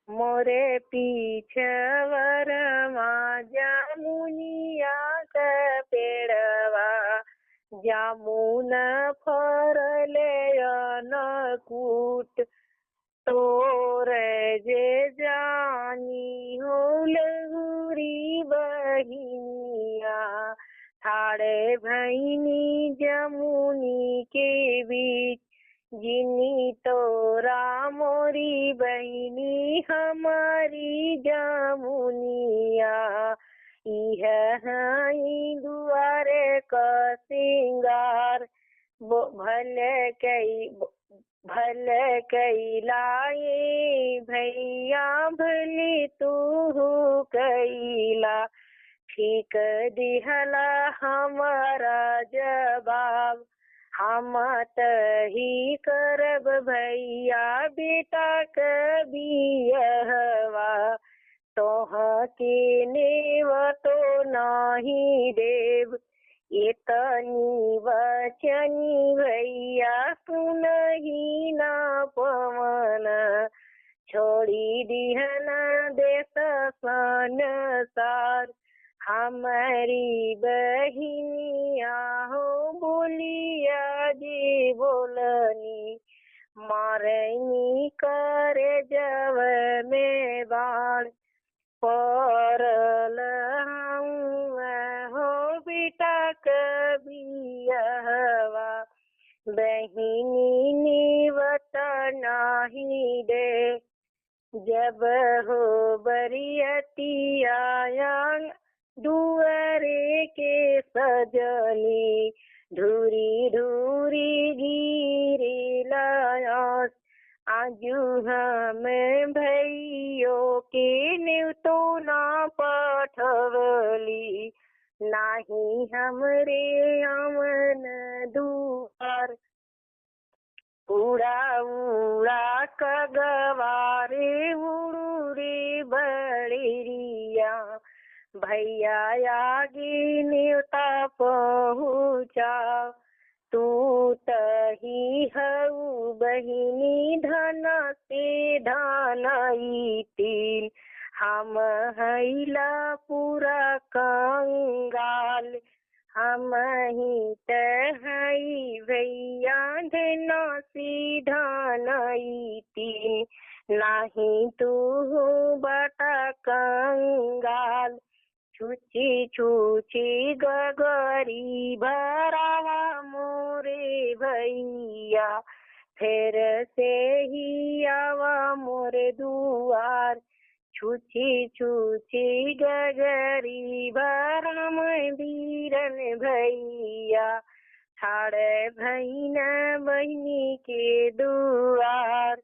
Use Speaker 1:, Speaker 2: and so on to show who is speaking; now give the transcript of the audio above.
Speaker 1: मोरे पीछवर जामुनिया का पेड़वा जामुन फरले अनकूट तोर जे जानी हो लहुरी बहिनिया ठाड़े भैनी जमुनी के बीच जिनी तोरा मोरी बहिनी हमारी जमुनिया इह दुआरे का सिंगार भले कैलाए भैया भली तू कैला ठीक दिहला हमारा जवाब हम तही करब भैया बेटा कबियहवा तोह के नेव तो नाही देव इतनी वचनी भैया सुनही ना पवन छोड़ी दिहना देश संसार हमारी बहिनिया हो बोलिया जी बोलनी मारनी करे जव में बाण परल हो बेटा कबियहवा बहिनी निवत नाही दे जब हो बरियती आया दुआरे के सजनी धूरी धूरी गिरी लायास आजू हमें भैयो के न्यू तो ना पठवली नाही हमरे अमन दुआर उड़ा उड़ा कगवारे उड़ूरे बड़ेरिया भैया आगे न्योता पहुँचा तू तही हऊ बहिनी धन से धनईतिन हम हैला पूरा कंगाल हम ही तहई भैया धन से धनईतिन नाही तू बटा कंगाल छुची छुची गगरी भरावा मोरे भैया फिर से ही आवा मोरे दुआर छुची छुची गगरी भरम बीरन भैया ठाड़े भैना बहिनी के दुआर।